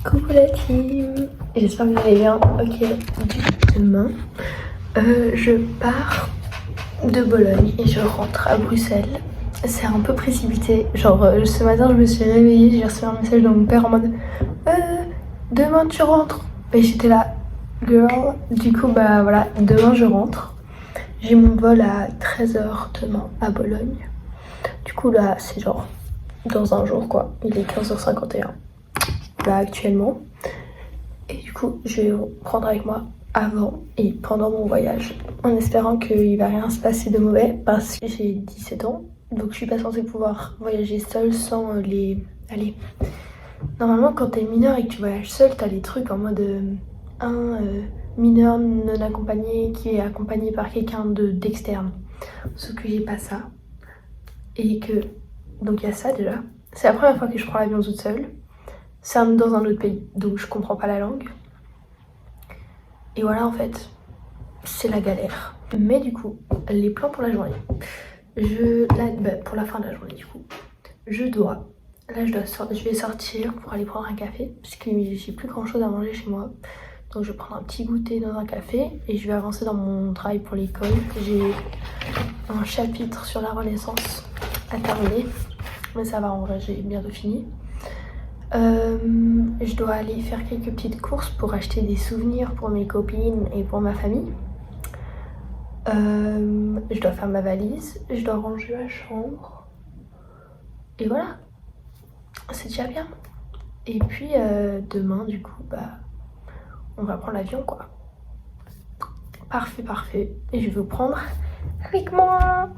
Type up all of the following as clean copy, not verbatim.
Coucou la team, j'espère que vous allez bien. Ok, demain, je pars de Bologne et je rentre à Bruxelles. C'est un peu précipité, genre ce matin je me suis réveillée, j'ai reçu un message de mon père en mode demain tu rentres. Et j'étais là, girl, du coup bah voilà, demain je rentre. J'ai mon vol à 13h demain à Bologne. Du coup là c'est genre dans un jour quoi, il est 15h51 là actuellement. Et du coup je vais prendre avec moi avant et pendant mon voyage, en espérant qu'il va rien se passer de mauvais parce que j'ai 17 ans. Donc je suis pas censée pouvoir voyager seule sans les... Allez, normalement quand t'es mineur et que tu voyages seule, t'as les trucs en mode mineur non accompagné qui est accompagné par quelqu'un d'externe. Sauf que j'ai pas ça. Et que... Donc il y a ça déjà. C'est la première fois que je prends l'avion toute seule. C'est dans un autre pays, donc je comprends pas la langue. Et voilà en fait, c'est la galère. Mais du coup, les plans pour la journée. Pour la fin de la journée du coup, je vais sortir pour aller prendre un café parce que j'ai plus grand chose à manger chez moi. Donc je vais prendre un petit goûter dans un café et je vais avancer dans mon travail pour l'école. J'ai un chapitre sur la Renaissance à terminer, mais ça va, en vrai j'ai bientôt fini. Je dois aller faire quelques petites courses pour acheter des souvenirs pour mes copines et pour ma famille. Je dois faire ma valise, je dois ranger ma chambre. Et voilà, c'est déjà bien. Et puis demain du coup, bah, on va prendre l'avion quoi. Parfait, parfait. Et je vais vous prendre avec moi.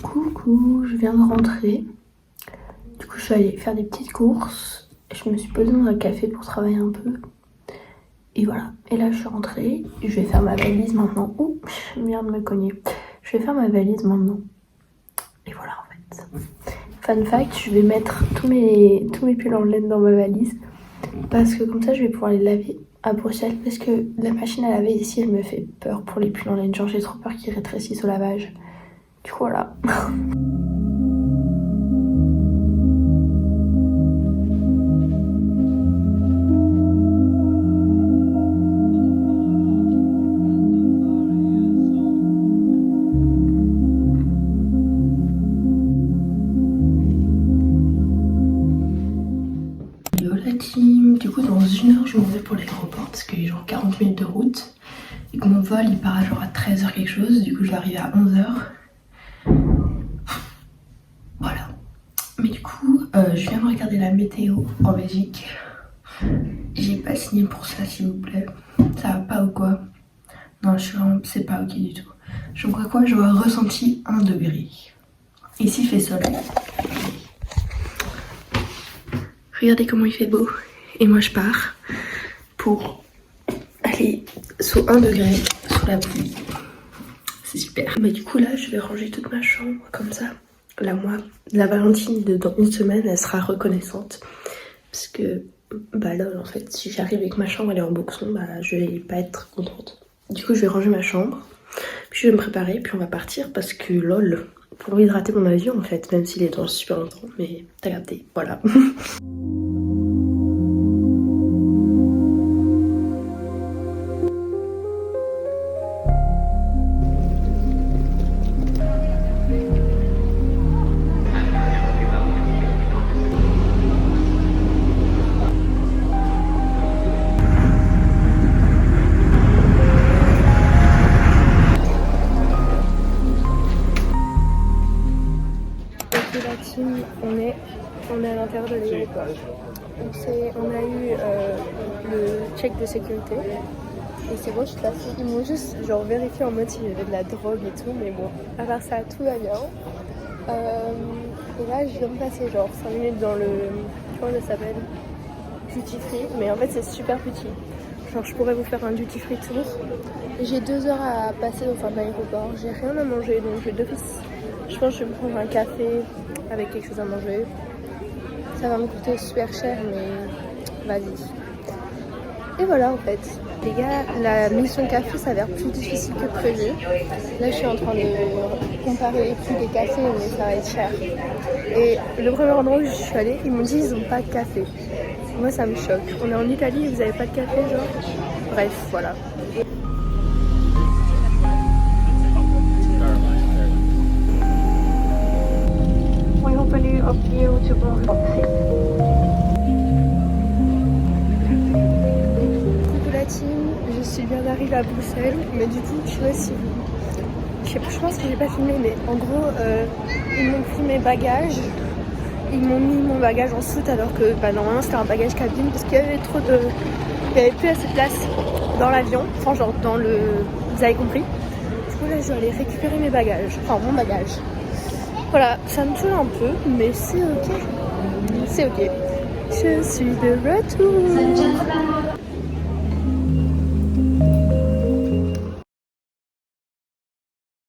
Coucou, je viens de rentrer. Du coup, je suis allée faire des petites courses. Je me suis posée dans un café pour travailler un peu. Et voilà. Et là, je suis rentrée. Je vais faire ma valise maintenant. Ouh, je viens de me cogner. Je vais faire ma valise maintenant. Et voilà, en fait. Fun fact, je vais mettre tous mes pulls en laine dans ma valise. Parce que comme ça, je vais pouvoir les laver à Bruxelles. Parce que la machine à laver ici, elle me fait peur pour les pulls en laine. Genre, j'ai trop peur qu'ils rétrécissent au lavage. Du coup, voilà. Yo la team, du coup dans 1 heure je m'en vais pour l'aéroport parce qu'il y a genre 40 minutes de route et que mon vol il part à genre à 13h quelque chose, du coup je vais arriver à 11h. Voilà. Mais du coup je viens de regarder la météo en Belgique. J'ai pas signé pour ça s'il vous plaît. Ça va pas ou quoi? Non je suis vraiment... c'est pas ok du tout. Je vois quoi? Je vois ressenti 1 degré. Ici il fait soleil. Regardez comment il fait beau. Et moi je pars pour aller sous 1 degré, sous la pluie. C'est super. Mais du coup là je vais ranger toute ma chambre comme ça. Là moi, la Valentine de dans 1 semaine elle sera reconnaissante. Parce que bah là en fait si j'arrive avec ma chambre elle est en boxon, bah je vais pas être contente. Du coup je vais ranger ma chambre. Puis je vais me préparer puis on va partir parce que lol. Pour hydrater mon avion en fait, même s'il est dans super longtemps. Mais t'as capté, voilà. la team, on est à l'intérieur de l'aéroport. On a eu le check de sécurité. Et c'est bon, je suis passée. Ils m'ont juste genre vérifié en mode s'il y avait de la drogue et tout. Mais bon, à part ça, tout va bien. Et là, je viens de passer genre 5 minutes dans le... Comment ça s'appelle? Duty free. Mais en fait, c'est super petit. Genre, je pourrais vous faire un duty free tour. J'ai 2 heures à passer au fin de l'aéroport. J'ai rien à manger, donc je pense que je vais me prendre un café avec quelque chose à manger. Ça va me coûter super cher, mais vas-y. Et voilà, en fait. Les gars, la mission café s'avère plus difficile que prévu. Là, je suis en train de comparer les prix des cafés, mais ça va être cher. Et le premier endroit où je suis allée, ils m'ont dit qu'ils n'ont pas de café. Moi, ça me choque. On est en Italie et vous n'avez pas de café, genre? Bref, voilà. We open you up you to Coucou la team, je suis bien arrivée à Bruxelles, mais du coup, je sais pas si vous... Je pense que j'ai pas filmé, mais en gros, ils m'ont pris mes bagages. Ils m'ont mis mon bagage en soute alors que normalement c'était un bagage cabine parce qu'il y avait trop de... Il n'y avait plus assez de place dans l'avion, enfin genre dans le... Vous avez compris. Du coup là je dois aller récupérer mes bagages, enfin mon bagage. Voilà, ça me saoule un peu, mais c'est ok. C'est ok. Je suis de retour.